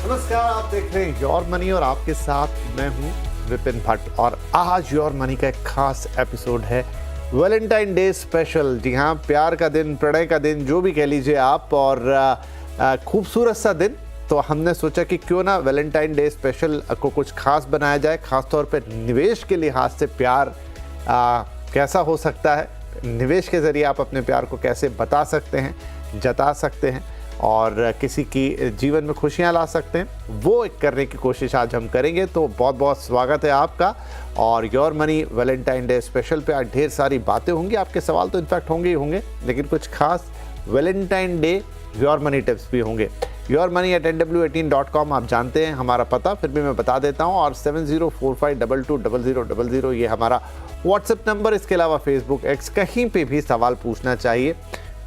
नमस्कार, आप देख रहे हैं योर मनी और आपके साथ मैं हूं विपिन भट्ट। और आज योर मनी का एक खास एपिसोड है, वैलेंटाइन डे स्पेशल। जी हाँ, प्यार का दिन, प्रणय का दिन, जो भी कह लीजिए आप, और खूबसूरत सा दिन। तो हमने सोचा कि क्यों ना वैलेंटाइन डे स्पेशल को कुछ खास बनाया जाए, खासतौर पे निवेश के लिहाज से प्यार कैसा हो सकता है, निवेश के ज़रिए आप अपने प्यार को कैसे बता सकते हैं, जता सकते हैं और किसी की जीवन में खुशियां ला सकते हैं, वो एक करने की कोशिश आज हम करेंगे। तो बहुत बहुत स्वागत है आपका। और your money Valentine day special पे आज ढेर सारी बातें होंगी, आपके सवाल तो इनफैक्ट होंगे ही होंगे, लेकिन कुछ खास Valentine day your money tips भी होंगे। yourmoney@nw18.com आप जानते हैं हमारा पता, फिर भी मैं बता देता हूँ। और 7045220000 ये हमारा व्हाट्सएप नंबर। इसके अलावा फेसबुक, एक्स, कहीं पे भी सवाल पूछना चाहिए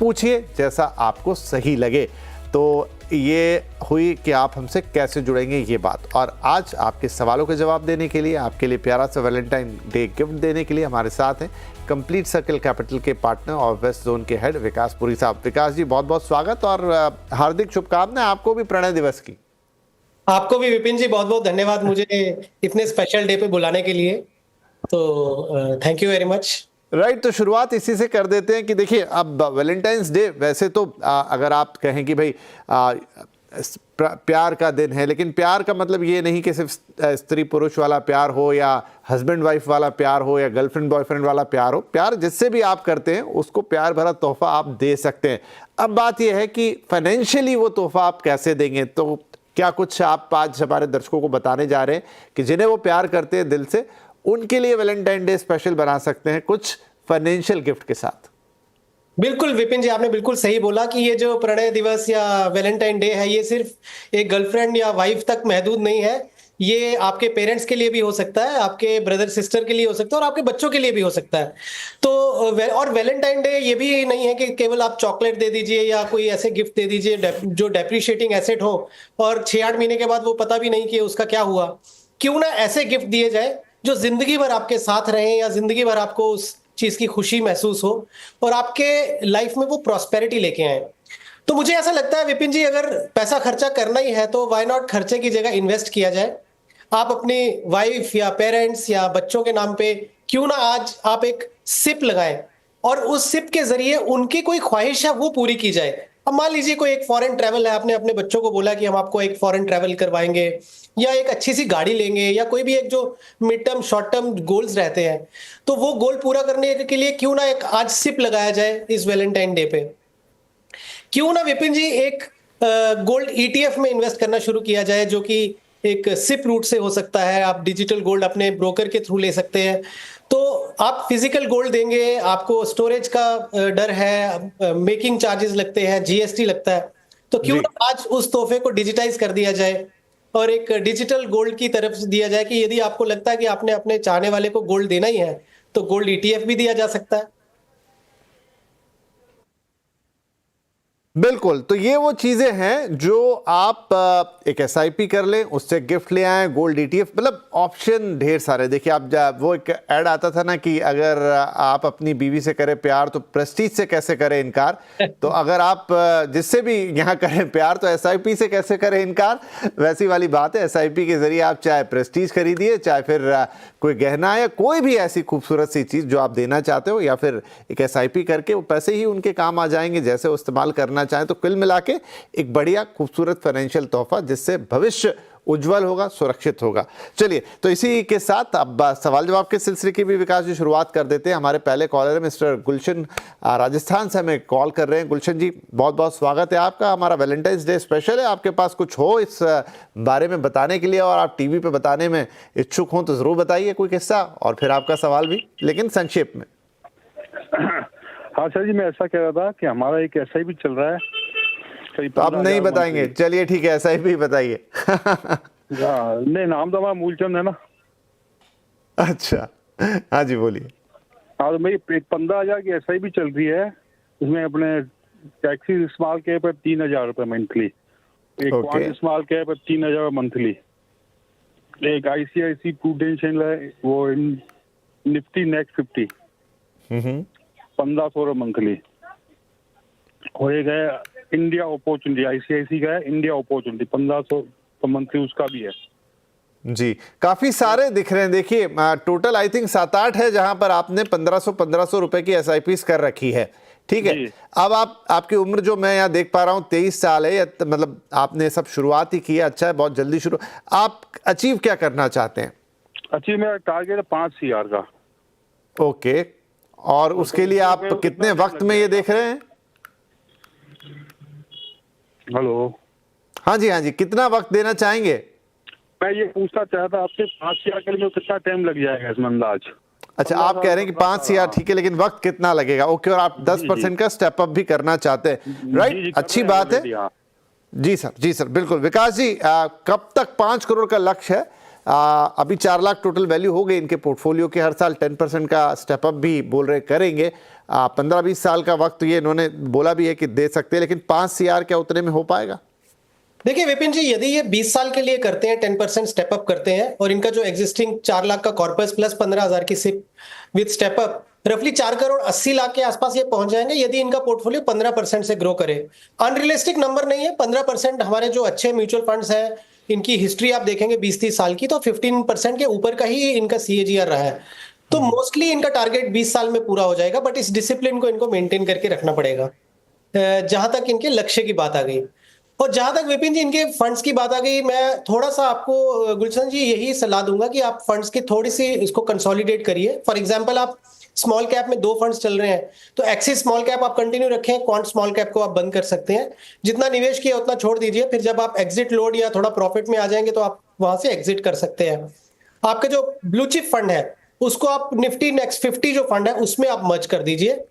पूछिए, जैसा आपको सही लगे। तो ये हुई कि आप हमसे कैसे जुड़ेंगे ये बात। और आज आपके सवालों के जवाब देने के लिए, आपके लिए प्यारा सा वैलेंटाइन डे गिफ्ट देने के लिए हमारे साथ हैं कंप्लीट सर्कल कैपिटल के पार्टनर और वेस्ट जोन के हेड विकास पुरी साहब। विकास जी, बहुत बहुत स्वागत और हार्दिक शुभकामनाएं आपको भी प्रणय दिवस की। आपको भी विपिन जी बहुत बहुत धन्यवाद मुझे इतने स्पेशल डे पे बुलाने के लिए। तो thank you very much. Right, तो शुरुआत इसी से कर देते हैं कि देखिए, अब वैलेंटाइंस डे वैसे तो अगर आप कहें कि भाई प्यार का दिन है, लेकिन प्यार का मतलब ये नहीं कि सिर्फ स्त्री पुरुष वाला प्यार हो या हस्बैंड वाइफ वाला प्यार हो या गर्लफ्रेंड बॉयफ्रेंड वाला प्यार हो। प्यार जिससे भी आप करते हैं उसको प्यार भरा तोहफा आप दे सकते हैं। अब बात यह है कि फाइनेंशियली वो तोहफा आप कैसे देंगे। तो क्या कुछ आप आज हमारे दर्शकों को बताने जा रहे हैं कि जिन्हें वो प्यार करते हैं दिल से, उनके लिए वैलेंटाइन डे स्पेशल बना सकते हैं कुछ फाइनेंशियल गिफ्ट के साथ? बिल्कुल विपिन जी, आपने बिल्कुल सही बोला कि ये जो प्रणय दिवस या वैलेंटाइन डे है, ये सिर्फ एक गर्लफ्रेंड या वाइफ तक महदूद नहीं है। ये आपके पेरेंट्स के लिए भी हो सकता है, आपके ब्रदर सिस्टर के लिए हो सकता है और आपके बच्चों के लिए भी हो सकता है। तो और वैलेंटाइन डे ये भी नहीं है कि केवल आप चॉकलेट दे दीजिए या कोई ऐसे गिफ्ट दे दीजिए जो डेप्रिशिएटिंग एसेट हो और 6-8 महीने के बाद वो पता भी नहीं कि उसका क्या हुआ। क्यों ना ऐसे गिफ्ट दिए जाए जो जिंदगी भर आपके साथ रहे या जिंदगी भर आपको उस चीज की खुशी महसूस हो और आपके लाइफ में वो प्रॉस्पेरिटी लेके आए। तो मुझे ऐसा लगता है विपिन जी, अगर पैसा खर्चा करना ही है तो व्हाई नॉट खर्चे की जगह इन्वेस्ट किया जाए। आप अपनी वाइफ या पेरेंट्स या बच्चों के नाम पे क्यों ना आज आप एक सिप लगाएं और उस सिप के जरिए उनकी कोई ख्वाहिश है वो पूरी की जाए। अब मान लीजिए कोई एक फॉरेन ट्रैवल है, आपने अपने बच्चों को बोला कि हम आपको एक फॉरेन ट्रैवल करवाएंगे या एक अच्छी सी गाड़ी लेंगे या कोई भी एक जो mid term short term goals रहते हैं, तो वो गोल पूरा करने के लिए क्यों ना एक आज सिप लगाया जाए इस वैलेंटाइन डे पे। क्यों ना विपिन जी एक गोल्ड ईटीएफ में इन्वेस्ट करना शुरू किया जाए, जो कि एक सिप रूट से हो सकता है। आप डिजिटल गोल्ड अपने ब्रोकर के थ्रू ले सकते हैं। तो आप फिजिकल गोल्ड देंगे, आपको स्टोरेज का डर है, मेकिंग चार्जेस लगते हैं, जीएसटी लगता है। तो क्यों जी, ना आज उस तोहफे को डिजिटाइज कर दिया जाए और एक डिजिटल गोल्ड की तरफ से दिया जाए कि यदि आपको लगता है कि आपने अपने चाहने वाले को गोल्ड देना ही है तो गोल्ड ईटीएफ भी दिया जा सकता है। बिल्कुल। तो ये वो चीज़ें हैं जो आप एक एसआईपी कर लें, उससे गिफ्ट ले आएँ, गोल्ड ईटीएफ, मतलब ऑप्शन ढेर सारे। देखिए, आप वो एक ऐड आता था ना कि अगर आप अपनी बीवी से करें प्यार तो प्रेस्टीज से कैसे करें इनकार। तो अगर आप जिससे भी यहाँ करें प्यार तो एसआईपी से कैसे करें इनकार, वैसी वाली बात है। एसआईपी के जरिए आप चाहे प्रेस्टीज खरीदिए, चाहे फिर कोई गहना या कोई भी ऐसी खूबसूरत सी चीज़ जो आप देना चाहते हो, या फिर एक एसआईपी करके वो पैसे ही उनके काम आ जाएंगे जैसे वो इस्तेमाल करना चाहें। तो कुल मिला के एक बढ़िया खूबसूरत फाइनेंशियल तोहफा जिससे भविष्य उज्जवल होगा, सुरक्षित होगा। चलिए, तो इसी के साथ अब सवाल जवाब के सिलसिले की भी विकास जी शुरुआत कर देते हैं। हमारे पहले कॉलर मिस्टर गुलशन राजस्थान से हमें कॉल कर रहे हैं। गुलशन जी, बहुत बहुत स्वागत है आपका। हमारा वैलेंटाइंस डे स्पेशल है, आपके पास कुछ हो इस बारे में बताने के लिए और आप टीवी पे बताने में इच्छुक हों तो जरूर बताइए कोई किस्सा और फिर आपका सवाल भी, लेकिन संक्षेप में। हाँ सर जी, मैं ऐसा कह रहा था कि हमारा एक ऐसा ही भी चल रहा है। तो आप नहीं बताएंगे, चलिए ठीक है, ऐसा ही भी बताइए। नहीं, नाम तो हमारा मूलचंद है ना। अच्छा, हाँ जी बोलिए। हाँ, तो मेरी एक 15,000 की एसआई भी चल रही है। उसमें अपने टैक्सी इस्तेमाल के पर 3,000 रुपये मंथली, एक ओके। इस्तेमाल के पर 3,000 मंथली, एक आईसीआईसी प्रूडेंशियल है वो निफ्टी नेक्स्ट 50 1500 मंथली, और एक है इंडिया अपॉर्चुनिटी, आईसीआईसी का है इंडिया अपॉर्चुनिटी 1500 मंथली उसका भी है। जी, काफी सारे दिख रहे हैं। देखिए टोटल आई थिंक 7-8 है जहां पर आपने 1500 रुपए की एसआईपीस कर रखी है। ठीक है, जी। अब आपकी उम्र जो मैं यहाँ देख पा रहा हूँ 23 साल है, या मतलब आपने सब शुरुआत ही की है। अच्छा है, बहुत जल्दी शुरू। आप अचीव क्या करना चाहते हैं? अच्छी, मेरा टारगेट है 5 CR का। ओके, और उसके लिए आप कितने वक्त में ये देख रहे हैं? हेलो, हाँ जी, हाँ जी, कितना वक्त देना चाहेंगे? मैं ये पूछना चाहता आपसे 5 CR के लिए कितना टाइम लग जाएगा इसमें अंदाज? अच्छा, आप कह रहे हैं कि 5 CR ठीक है, लेकिन वक्त कितना लगेगा? ओके, और आप 10% का स्टेप अप भी करना चाहते हैं, राइट? अच्छी बात है। जी सर, जी सर, बिल्कुल। विकास जी, कब तक 5 करोड़ का लक्ष्य है? अभी 4 लाख टोटल वैल्यू हो गई इनके पोर्टफोलियो के। हर साल 10% का स्टेप अप भी बोल रहे करेंगे। 15-20 साल का वक्त ये इन्होंने बोला भी है कि दे सकते हैं, लेकिन 5 CR क्या उतने में हो पाएगा? देखिए विपिन जी, यदि ये 20 साल के लिए करते हैं, 10% स्टेप अप करते हैं, और इनका जो एग्जिस्टिंग 4 लाख का कॉर्पस प्लस 15,000 की सिप विद स्टेप अप, रफली 4 करोड़ 80 लाख के आसपास ये पहुंच जाएंगे यदि इनका पोर्टफोलियो 15% से ग्रो करे। अनरियलिस्टिक नंबर नहीं है 15%। हमारे जो अच्छे म्यूचुअल फंड्स हैं, इनकी हिस्ट्री आप देखेंगे 20-30 साल की, तो 15% के ऊपर का ही इनका CAGR रहा है। तो मोस्टली इनका टारगेट 20 साल में पूरा हो जाएगा, बट इस डिसिप्लिन को इनको मेंटेन करके रखना पड़ेगा। जहां तक इनके लक्ष्य की बात आ गई, और जहां तक विपिन जी इनके फंड्स की बात आ गई, मैं थोड़ा सा आपको गुलशन जी यही सलाह दूंगा कि आप फंड्स की थोड़ी सी इसको कंसोलिडेट करिए। फॉर एग्जांपल, आप स्मॉल कैप में 2 फंड्स चल रहे हैं, तो एक्सिस स्मॉल कैप आप कंटिन्यू रखें, क्वांट स्मॉल कैप को आप बंद कर सकते हैं। जितना निवेश किया उतना छोड़ दीजिए, फिर जब आप एग्जिट लोड या थोड़ा प्रॉफिट में आ जाएंगे तो आप वहां से एग्जिट कर सकते हैं। आपका जो ब्लू चिप फंड है उसको आप निफ्टी नेक्स्ट 50 जो फंड है उसमें आप मर्ज कर दीजिए।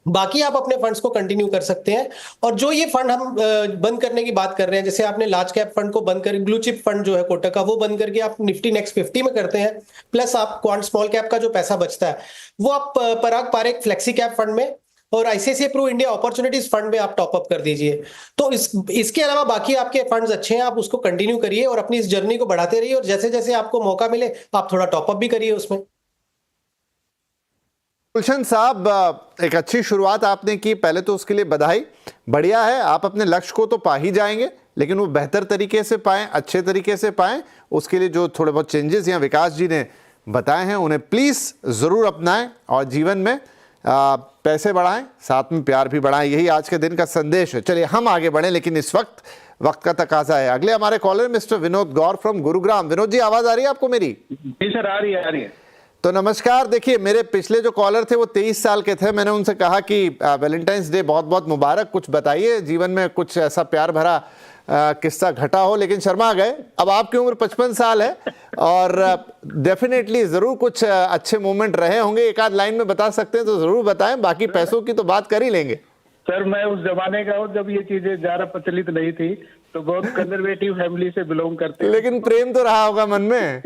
बाकी आप अपने फंड्स को कंटिन्यू कर सकते हैं। और जो ये फंड हम बंद करने की बात कर रहे हैं, जैसे आपने लार्ज कैप फंड को बंद कर, ब्लू चिप फंड जो है कोटक का, वो बंद करके आप निफ्टी नेक्स्ट 50 में करते हैं, प्लस आप क्वांट स्मॉल कैप का जो पैसा बचता है वो आप Parag Parekh flexi cap fund में और ICICI Pru India opportunities fund में आप टॉप अप कर दीजिए। तो इसके अलावा बाकी आपके फंड्स अच्छे हैं, आप उसको कंटिन्यू करिए और अपनी इस जर्नी को बढ़ाते रहिए, और जैसे जैसे आपको मौका मिले आप थोड़ा टॉप अप भी करिए उसमें। गुलशन साहब, एक अच्छी शुरुआत आपने की, पहले तो उसके लिए बधाई। बढ़िया है, आप अपने लक्ष्य को तो पा ही जाएंगे, लेकिन वो बेहतर तरीके से पाएं, अच्छे तरीके से पाएं। उसके लिए जो थोड़े बहुत चेंजेस यहाँ विकास जी ने बताए हैं उन्हें प्लीज़ ज़रूर अपनाएं और जीवन में पैसे बढ़ाएं, साथ में प्यार भी बढ़ाएं। यही आज के दिन का संदेश है। चलिए हम आगे बढ़ें, लेकिन इस वक्त का तकाजा है। अगले हमारे caller mister Vinod Gaur from Gurugram. Vinod ji, आवाज़ आ रही है आपको मेरी? जी सर, आ रही है, आ रही है। तो नमस्कार। देखिए, मेरे पिछले जो कॉलर थे वो 23 साल के थे। मैंने उनसे कहा कि वैलेंटाइंस डे बहुत बहुत मुबारक, कुछ बताइए जीवन में कुछ ऐसा प्यार भरा किस्सा घटा हो, लेकिन शर्मा गए। अब आपकी उम्र 55 साल है और डेफिनेटली ज़रूर कुछ अच्छे मोमेंट रहे होंगे। एक आध लाइन में बता सकते हैं तो ज़रूर बताएं, बाकी पैसों की तो बात कर ही लेंगे। सर, मैं उस जमाने का हूँ जब ये चीजें ज़्यादा प्रचलित नहीं थी, तो बहुत कंजर्वेटिव फैमिली से बिलोंग करते हैं। लेकिन प्रेम तो रहा होगा मन में।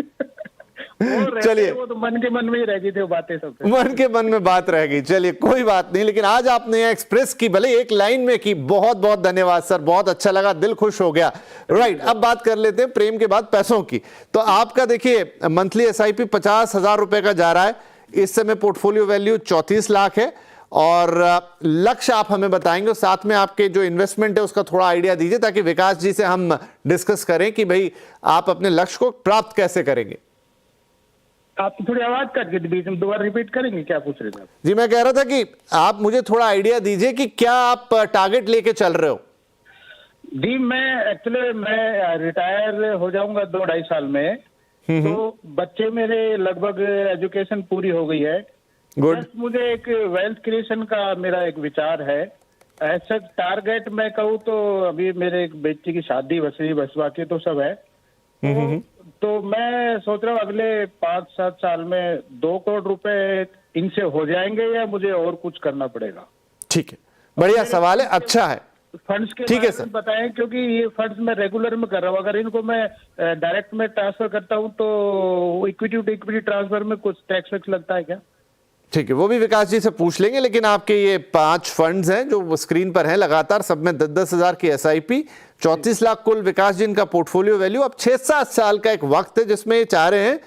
चलिए, वो तो मन के मन में ही रह गई थी वो बातें, सब मन के मन में बात रह गई। चलिए कोई बात नहीं, लेकिन आज आपने एक्सप्रेस की, भले एक लाइन में की। बहुत बहुत धन्यवाद सर, बहुत अच्छा लगा, दिल खुश हो गया। राइट, अब बात कर लेते हैं प्रेम के बाद पैसों की। तो आपका देखिए मंथली एसआईपी 50,000 रुपए का जा रहा है। इस समय पोर्टफोलियो वैल्यू 34 लाख है और लक्ष्य आप हमें बताएंगे, साथ में आपके जो इन्वेस्टमेंट है उसका थोड़ा आइडिया दीजिए, ताकि विकास जी से हम डिस्कस करें कि भाई आप अपने लक्ष्य को प्राप्त कैसे करेंगे। आप थोड़ी आवाज कट गई बीच में, दोबारा रिपीट करेंगे? क्या पूछ रहे थे आप? जी, मैं कह रहा था कि आप मुझे थोड़ा आइडिया दीजिए कि क्या आप टारगेट लेके चल रहे हो। जी, मैं रिटायर हो जाऊंगा 2-2.5 साल में। तो बच्चे मेरे लगभग एजुकेशन पूरी हो गई है। गुड। बस मुझे एक वेल्थ क्रिएशन का मेरा एक विचार है। ऐसा टारगेट मैं कहूँ तो अभी मेरे एक बेटी की शादी बस बाकी तो सब है। तो मैं सोच रहा हूँ अगले 5-7 साल में 2 करोड़ रुपए इनसे हो जाएंगे या मुझे और कुछ करना पड़ेगा? ठीक है, बढ़िया सवाल है, अच्छा है। फंड्स के ठीक है बारे में सर, बताएं, क्योंकि ये फंड्स मैं रेगुलर में कर रहा हूँ। अगर इनको मैं डायरेक्ट में ट्रांसफर करता हूँ तो इक्विटी टू इक्विटी ट्रांसफर में कुछ टैक्स वैक्स लगता है क्या? ठीक है, वो भी विकास जी से पूछ लेंगे। लेकिन आपके ये 5 फंड्स हैं जो स्क्रीन पर हैं लगातार, सब में 10-10 हजार की एसआईपी, 34 लाख कुल विकास जी इनका पोर्टफोलियो वैल्यू। अब 6-7 साल का एक वक्त है जिसमें ये चाह रहे हैं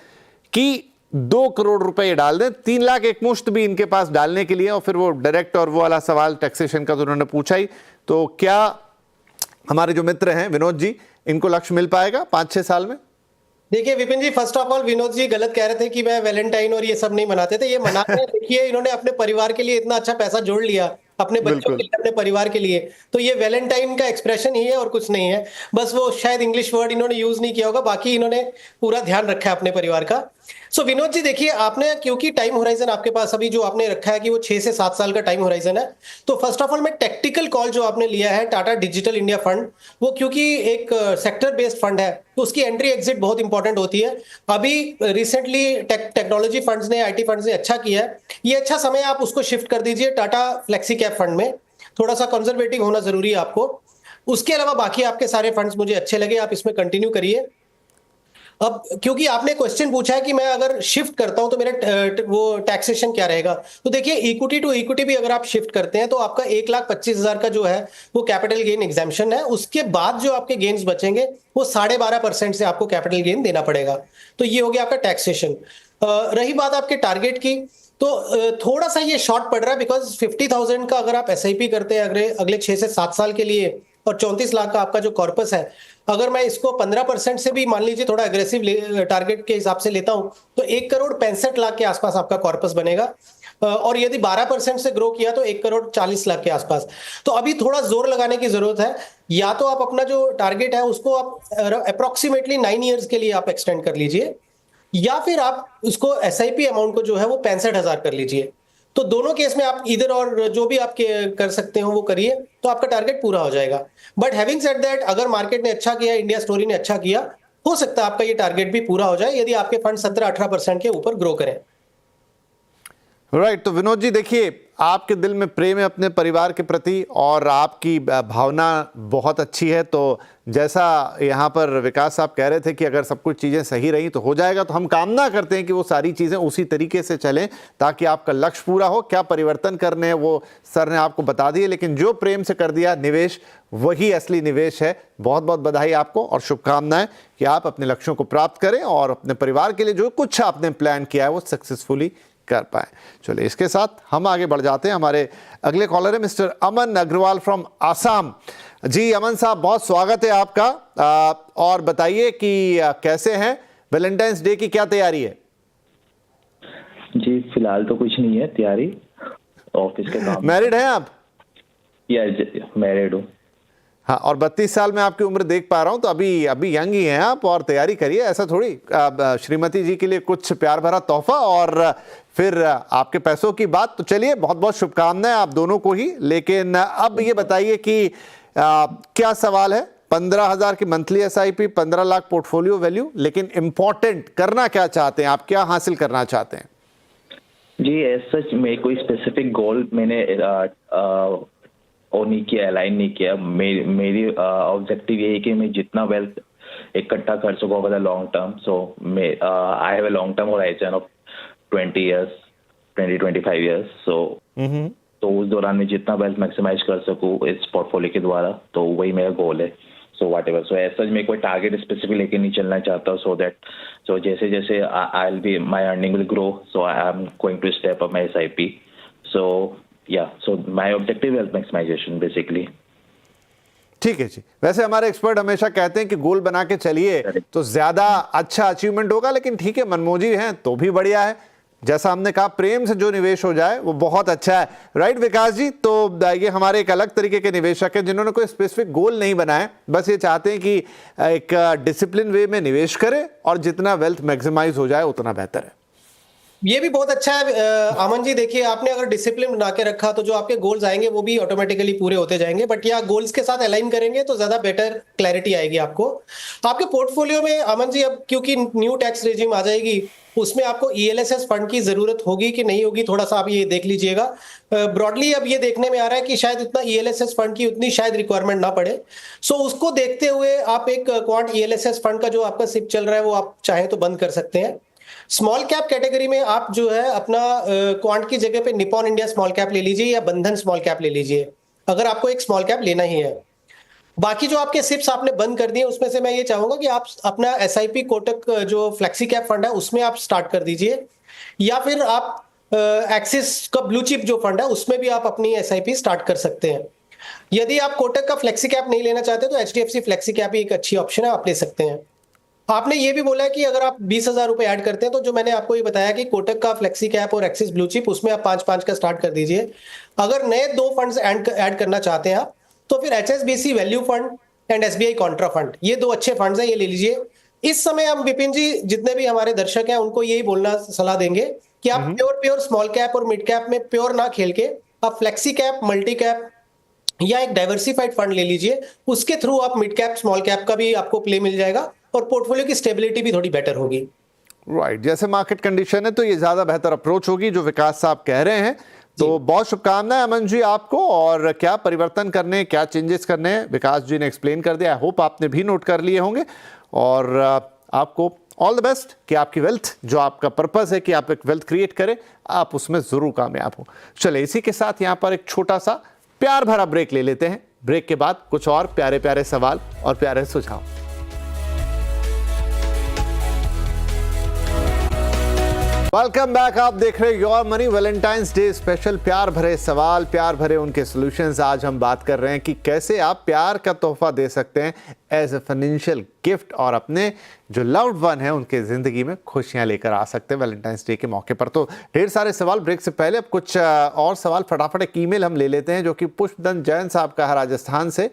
कि 2 करोड़ रुपए ये डाल दें। 3 लाख एक मुश्त भी इनके पास डालने के लिए, और फिर वो डायरेक्ट और वो वाला सवाल टैक्सेशन का तो उन्होंने पूछा ही। तो क्या हमारे जो मित्र हैं विनोद जी, इनको लक्ष्य मिल पाएगा 5-6 साल में? देखिए विपिन जी, first of all Vinod ji गलत कह रहे थे कि मैं वैलेंटाइन और ये सब नहीं मनाते थे, ये मनाते हैं। देखिए इन्होंने अपने परिवार के लिए इतना अच्छा पैसा जोड़ लिया, अपने बच्चों बिल्कुल। के लिए, अपने परिवार के लिए, तो ये वैलेंटाइन का एक्सप्रेशन ही है और कुछ नहीं है। बस वो शायद इंग्लिश वर्ड इन्होंने यूज नहीं किया होगा, बाकी इन्होंने पूरा ध्यान रखा है अपने परिवार का। सो विनोद जी देखिए, आपने क्योंकि टाइम होराइजन आपके पास अभी जो आपने रखा है कि वो 6 से 7 साल का टाइम होराइजन है, तो फर्स्ट ऑफ ऑल मैं टेक्टिकल कॉल जो आपने लिया है टाटा डिजिटल इंडिया फंड, वो क्योंकि एक सेक्टर बेस्ड फंड है तो उसकी एंट्री एग्जिट बहुत इंपॉर्टेंट होती है। अभी रिसेंटली टेक्नोलॉजी फंड्स ने, आईटी फंड्स ने अच्छा किया है, ये अच्छा समय आप उसको शिफ्ट कर दीजिए टाटा फ्लेक्सी कैप फंड में। थोड़ा सा कंजर्वेटिव होना जरूरी है आपको। उसके अलावा बाकी आपके सारे फंड्स मुझे अच्छे लगे, आप इसमें कंटिन्यू करिए। अब क्योंकि आपने क्वेश्चन पूछा है कि मैं अगर शिफ्ट करता हूं तो मेरा वो टैक्सेशन क्या रहेगा, तो देखिए इक्विटी टू इक्विटी भी अगर आप शिफ्ट करते हैं तो आपका 1,25,000 का जो है वो कैपिटल गेन एग्जाम्पशन है। उसके बाद जो आपके गेन्स बचेंगे वो 12.5% से आपको कैपिटल गेन देना पड़ेगा। तो ये हो गया आपका टैक्सेशन। रही बात आपके टारगेट की, तो थोड़ा सा ये शॉर्ट पड़ रहा है बिकॉज 50,000 का अगर आप एसआईपी करते हैं अगले 6 से 7 साल के लिए और 34 लाख का आपका जो कॉर्पस है, अगर मैं इसको 15% से भी मान लीजिए थोड़ा अग्रेसिव टारगेट के हिसाब से लेता हूं तो 1,65,00,000 के आसपास आपका कॉर्पस बनेगा। और यदि 12% से ग्रो किया तो 1,40,00,000 के आसपास। तो अभी थोड़ा जोर लगाने की जरूरत है। या तो आप अपना जो टारगेट है उसको आप अप्रोक्सीमेटली 9 ईयर्स के लिए आप एक्सटेंड कर लीजिए, या फिर आप उसको एसआईपी अमाउंट को जो है वो 65,000 कर लीजिए। तो दोनों केस में आप इधर और जो भी आप कर सकते हो वो करिए, तो आपका टारगेट पूरा हो जाएगा। बट हैविंग सेड दैट, अगर मार्केट ने अच्छा किया, इंडिया स्टोरी ने अच्छा किया, हो सकता है आपका ये टारगेट भी पूरा हो जाए यदि आपके फंड 17-18% के ऊपर ग्रो करें। राइट। तो विनोद जी देखिए, आपके दिल में प्रेम है अपने परिवार के प्रति और आपकी भावना बहुत अच्छी है। तो जैसा यहाँ पर विकास साहब कह रहे थे कि अगर सब कुछ चीज़ें सही रही तो हो जाएगा, तो हम कामना करते हैं कि वो सारी चीज़ें उसी तरीके से चलें ताकि आपका लक्ष्य पूरा हो। क्या परिवर्तन करने हैं वो सर ने आपको बता दिए, लेकिन जो प्रेम से कर दिया निवेश वही असली निवेश है। बहुत बहुत बधाई आपको और शुभकामनाएं कि आप अपने लक्ष्यों को प्राप्त करें और अपने परिवार के लिए जो कुछ आपने प्लान किया है वो सक्सेसफुली कर पाए। चलिए इसके साथ हम आगे बढ़ जाते हैं। हमारे अगले कॉलर है मिस्टर अमन अग्रवाल फ्रॉम आसाम। जी अमन साहब, बहुत स्वागत है आपका। और बताइए कि कैसे हैं, वैलेंटाइंस डे की क्या तैयारी है? जी फिलहाल तो कुछ नहीं है तैयारी, ऑफिस के काम। मैरिड हैं आप? मैरिड हूँ। हाँ, और 32 साल में आपकी उम्र देख पा रहा हूँ, तो अभी यंग ही हैं आप और तैयारी करिए। ऐसा थोड़ी श्रीमती जी के लिए कुछ प्यार भरा तोहफा और फिर आपके पैसों की बात। तो चलिए, बहुत बहुत शुभकामनाएं आप दोनों को ही। लेकिन अब ये बताइए कि क्या सवाल है। 15,000 की monthly SIP, 15 lakh portfolio value, लेकिन इंपॉर्टेंट करना क्या चाहते हैं आप, क्या हासिल करना चाहते हैं? जी ऐसा मैं कोई स्पेसिफिक गोल मैंने और नहीं किया, अलाइन नहीं किया। मेरी ऑब्जेक्टिव यही है कि मैं जितना वेल्थ इकट्ठा कर सकूँ over the long term. So मैं I have a long term horizon of 20-25 years. So तो उस दौरान मैं जितना वेल्थ मैक्सिमाइज कर सकूँ इस पोर्टफोलियो के द्वारा, तो वही मेरा गोल है। सो वट एवर, सो ऐसा मैं कोई टारगेट स्पेसिफिक लेके नहीं चलना चाहता। सो दैट सो जैसे जैसे I will be my earning will grow, so I am going to step up my SIP. So या so my objective wealth maximisation basically. ठीक है जी। वैसे हमारे एक्सपर्ट हमेशा कहते हैं कि गोल बना के चलिए तो ज्यादा अच्छा अचीवमेंट होगा, लेकिन ठीक है, मनमोजी हैं तो भी बढ़िया है। जैसा हमने कहा, प्रेम से जो निवेश हो जाए वो बहुत अच्छा है। राइट विकास जी? तो ये हमारे एक अलग तरीके के निवेशक हैं जिन्होंने कोई स्पेसिफिक गोल नहीं बनाए, बस ये चाहते हैं कि एक डिसिप्लिन वे में निवेश करें और जितना वेल्थ मैक्सिमाइज हो जाए उतना बेहतर है। ये भी बहुत अच्छा है अमन जी। देखिए, आपने अगर डिसिप्लिन बना के रखा तो जो आपके गोल्स आएंगे वो भी ऑटोमेटिकली पूरे होते जाएंगे। बट या गोल्स के साथ अलाइन करेंगे तो ज्यादा बेटर क्लैरिटी आएगी आपको। आपके पोर्टफोलियो में अमन जी, अब क्योंकि न्यू टैक्स रेजिम आ जाएगी, उसमें आपको ईएलएसएस फंड की जरूरत होगी कि नहीं होगी, थोड़ा सा आप ये देख लीजिएगा। ब्रॉडली अब ये देखने में आ रहा है कि शायद इतना ईएलएसएस फंड की उतनी शायद रिक्वायरमेंट ना पड़े। सो उसको देखते हुए आप एक क्वांट ईएलएसएस फंड का जो आपका सिप चल रहा है वो आप चाहें तो बंद कर सकते हैं। स्मॉल कैप कैटेगरी में आप जो है अपना क्वांट की जगह पे निपॉन इंडिया स्मॉल कैप ले लीजिए या बंधन स्मॉल कैप ले लीजिए, अगर आपको एक स्मॉल कैप लेना ही है। बाकी जो आपके सिप्स आपने बंद कर दिए उसमें से मैं ये चाहूंगा कि आप अपना एसआईपी कोटक जो फ्लेक्सी कैप फंड है उसमें आप स्टार्ट कर दीजिए, या फिर आप एक्सिस का ब्लू चिप जो फंड है उसमें भी आप अपनी एसआईपी स्टार्ट कर सकते हैं। यदि आप कोटक का फ्लेक्सी कैप नहीं लेना चाहते तो एचडीएफसी फ्लेक्सी कैप ही एक अच्छी ऑप्शन है, आप ले सकते हैं। आपने ये भी बोला है कि अगर आप 20,000 रुपए ऐड करते हैं, तो जो मैंने आपको ये बताया कि कोटक का फ्लेक्सी कैप और एक्सिस ब्लू चिप, उसमें आप 5-5 का स्टार्ट कर दीजिए। अगर नए 2 फंड्स ऐड करना चाहते हैं आप, तो फिर HSBC value fund and SBI Contra fund, ये 2 अच्छे फंड्स हैं, ये ले लीजिए। इस समय हम विपिन जी जितने भी हमारे दर्शक हैं उनको यही बोलना सलाह देंगे कि आप प्योर स्मॉल कैप और मिड कैप में प्योर ना खेल के आप फ्लेक्सी कैप, मल्टी कैप या एक डाइवर्सिफाइड फंड ले लीजिए। उसके थ्रू आप मिड कैप, स्मॉल कैप का भी आपको प्ले मिल जाएगा और पोर्टफोलियो की स्टेबिलिटी भी थोड़ी बेटर होगी। राइट, जैसे मार्केट कंडीशन है तो ये ज्यादा बेहतर अप्रोच होगी जो विकास साहब कह रहे हैं। तो बहुत शुभकामनाएं अमन जी आपको, और क्या परिवर्तन करने, क्या चेंजेस करने हैं विकास जी ने एक्सप्लेन कर दिया। आई होप आपने भी नोट कर लिए होंगे, और आपको ऑल द बेस्ट कि आपकी वेल्थ, जो आपका पर्पस है कि आप एक वेल्थ क्रिएट करें, आप उसमें जरूर कामयाब हो। चले इसी के साथ यहाँ पर एक छोटा सा प्यार भरा ब्रेक ले लेते हैं। ब्रेक के बाद कुछ और प्यारे प्यारे सवाल और प्यारे सुझाव। वेलकम बैक, आप देख रहे हैं your money Valentine's day special. प्यार भरे सवाल, प्यार भरे उनके सॉल्यूशंस। आज हम बात कर रहे हैं कि कैसे आप प्यार का तोहफा दे सकते हैं एज ए फाइनेंशियल गिफ्ट, और अपने जो लव्ड वन है उनके जिंदगी में खुशियां लेकर आ सकते हैं वैलेंटाइंस डे के मौके पर। तो ढेर सारे सवाल ब्रेक से पहले अब कुछ और सवाल फटाफट एक ईमेल हम ले लेते हैं, जो कि पुष्पदन जैन साहब का है, राजस्थान से।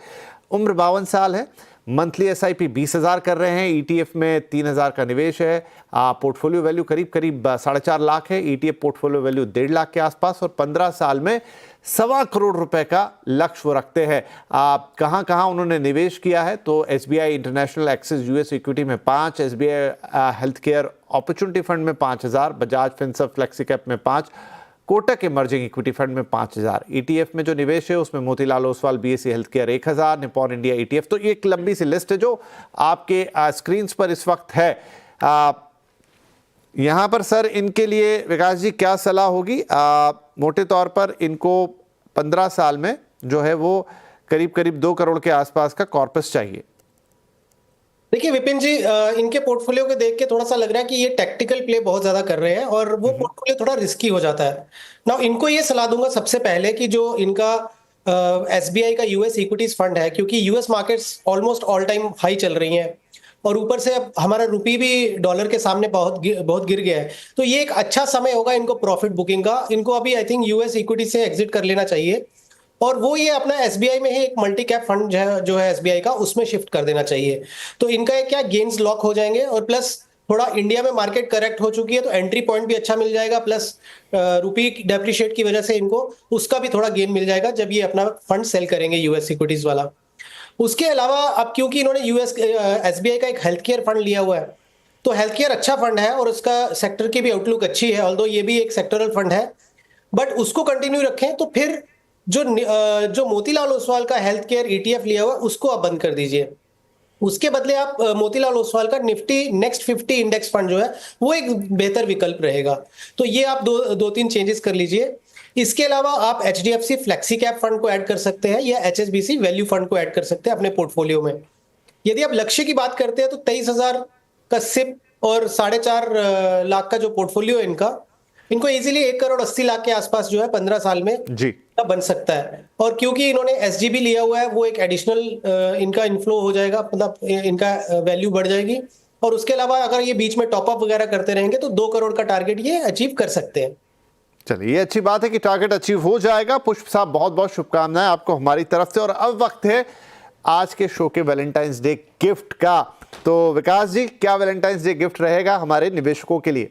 उम्र 52 साल है, मंथली एसआईपी 20,000 कर रहे हैं, ईटीएफ में 3,000 का निवेश है, पोर्टफोलियो वैल्यू करीब 4.5 लाख है, ईटीएफ पोर्टफोलियो वैल्यू 1.5 लाख के आसपास, और 15 साल में 1.25 करोड़ रुपए का लक्ष्य वो रखते हैं। कहाँ कहाँ उन्होंने निवेश किया है, तो SBI international axis US equity में 5, SBI health care opportunity fund में 5,000, बजाज फिनसर्व फ्लेक्सी कैप में 5, कोटक इमर्जिंग इक्विटी फंड में 5,000। ईटीएफ में जो निवेश है उसमें Motilal Oswal BSE health care 1,000, Nippon India ETF. तो एक लंबी सी लिस्ट है जो आपके स्क्रीन पर इस वक्त है। यहाँ पर सर इनके लिए विकास जी क्या सलाह होगी? मोटे तौर पर इनको 15 साल में जो है वो करीब 2 करोड़ के आसपास का कॉर्पस चाहिए। देखिए विपिन जी, इनके पोर्टफोलियो को देख के थोड़ा सा लग रहा है कि ये टैक्टिकल प्ले बहुत ज्यादा कर रहे हैं, और वो पोर्टफोलियो थोड़ा रिस्की हो जाता है ना। इनको ये सलाह दूंगा सबसे पहले कि जो इनका एसबीआई का यूएस इक्विटीज फंड है, क्योंकि US markets almost all time high चल रही हैं, और ऊपर से अब हमारा रुपी भी डॉलर के सामने बहुत गिर गया है, तो ये एक अच्छा समय होगा इनको प्रॉफिट बुकिंग का। इनको अभी आई थिंक यूएस इक्विटी से एग्जिट कर लेना चाहिए, और वो ये अपना एसबीआई में ही एक मल्टी कैप फंड जो है एसबीआई का, उसमें शिफ्ट कर देना चाहिए। तो इनका क्या गेन्स लॉक हो जाएंगे, और प्लस थोड़ा इंडिया में मार्केट करेक्ट हो चुकी है तो एंट्री पॉइंट भी अच्छा मिल जाएगा, प्लस रुपी डेप्रिशिएट की वजह से इनको उसका भी थोड़ा गेन मिल जाएगा जब ये अपना फंड सेल करेंगे यूएस इक्विटीज वाला। उसके अलावा अब क्योंकि इन्होंने यूएस एसबीआई का एक हेल्थ केयर फंड लिया हुआ है, तो हेल्थ केयर अच्छा फंड है और उसका सेक्टर की भी आउटलुक अच्छी है, ऑल्दो ये भी एक सेक्टरल फंड है, बट उसको कंटिन्यू रखें। तो फिर जो मोतीलाल ओसवाल का हेल्थ केयर ईटीएफ लिया हुआ है उसको आप बंद कर दीजिए। उसके बदले आप मोतीलाल ओसवाल का निफ्टी नेक्स्ट 50 इंडेक्स फंड जो है वो एक बेहतर विकल्प रहेगा। तो ये आप दो तीन चेंजेस कर लीजिए। इसके अलावा आप एचडीएफसी फ्लेक्सी कैप फंड को ऐड कर सकते हैं, या एचएसबीसी वैल्यू फंड को ऐड कर सकते हैं अपने पोर्टफोलियो में। यदि आप लक्ष्य की बात करते हैं तो 23,000 का सिप और 4.5 लाख का जो पोर्टफोलियो है इनको इजीली 1,80,00,000 के आसपास जो है 15 साल में जी बन सकता है। और क्योंकि इन्होंने एसजीबी लिया हुआ है, वो एक एडिशनल इनका इनफ्लो हो जाएगा, मतलब इनका वैल्यू बढ़ जाएगी। और उसके अलावा अगर ये बीच में टॉपअप वगैरह करते रहेंगे तो 2 करोड़ का टारगेट ये अचीव कर सकते हैं। चलिए, ये अच्छी बात है कि टारगेट अचीव हो जाएगा। पुष्प साहब बहुत बहुत शुभकामनाएं आपको हमारी तरफ से। और अब वक्त है आज के शो के वैलेंटाइंस डे गिफ्ट का। तो विकास जी, क्या वैलेंटाइंस डे गिफ्ट रहेगा हमारे निवेशकों के लिए?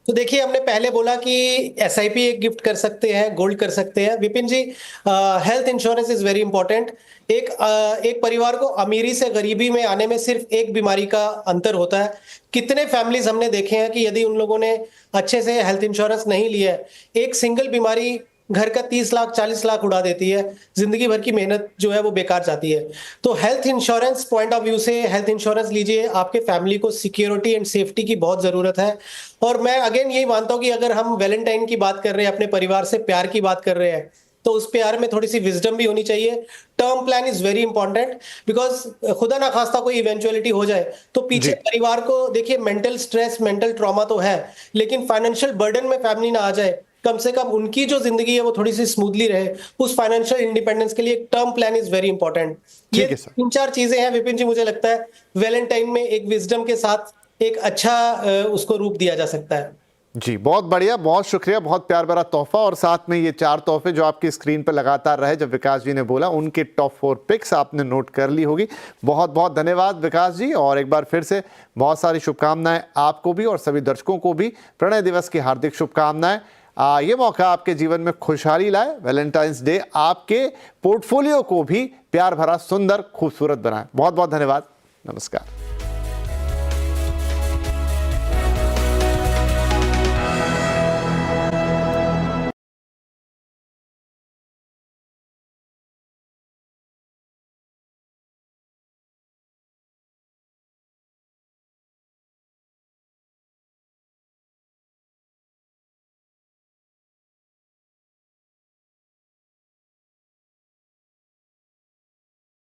तो देखिए, हमने पहले बोला कि एसआईपी एक गिफ्ट कर सकते हैं, गोल्ड कर सकते हैं। Vipin ji, health insurance is very important. एक परिवार को अमीरी से गरीबी में आने में सिर्फ एक बीमारी का अंतर होता है। कितने फैमिलीज हमने देखे हैं कि यदि उन लोगों ने अच्छे से हेल्थ इंश्योरेंस नहीं लिया है, एक सिंगल बीमारी घर का 30 लाख 40 लाख उड़ा देती है, जिंदगी भर की मेहनत जो है वो बेकार जाती है। तो health insurance point of view से हेल्थ इंश्योरेंस लीजिए। आपके फैमिली को सिक्योरिटी एंड सेफ्टी की बहुत जरूरत है। और मैं अगेन यही मानता हूं कि अगर हम वैलेंटाइन की बात कर रहे हैं, अपने परिवार से प्यार की बात कर रहे हैं, तो उस प्यार में थोड़ी सी विजडम भी होनी चाहिए। Term plan is very important, because खुदा ना खास्ता कोई इवेंचुअलिटी हो जाए तो पीछे परिवार को देखिए, मेंटल स्ट्रेस, मेंटल ट्रॉमा तो है, लेकिन फाइनेंशियल बर्डन में फैमिली ना आ जाए, कम से कम उनकी जो जिंदगी है वो थोड़ी सी स्मूथली रहे, उस फाइनेंशियल इंडिपेंडेंस के लिए एक term plan is very important. ये ठीक है सर। 3-4 चीजें हैं विपिन जी, मुझे लगता है वैलेंटाइन में एक विजडम के साथ एक अच्छा उसको रूप दिया जा सकता है। जी बहुत बढ़िया, बहुत शुक्रिया, बहुत प्यार भरा तोहफा, और साथ में ये 4 तोहफे जो आपकी स्क्रीन पर लगातार रहे, जब विकास जी ने बोला उनके टॉप 4 पिक्स आपने नोट कर ली होगी। बहुत बहुत धन्यवाद विकास जी, और एक बार फिर से बहुत सारी शुभकामनाएं आपको भी और सभी दर्शकों को भी प्रणय दिवस की हार्दिक शुभकामनाएं। ये मौका आपके जीवन में खुशहाली लाए, वैलेंटाइंस डे आपके पोर्टफोलियो को भी प्यार भरा, सुंदर, खूबसूरत बनाए। बहुत बहुत धन्यवाद, नमस्कार।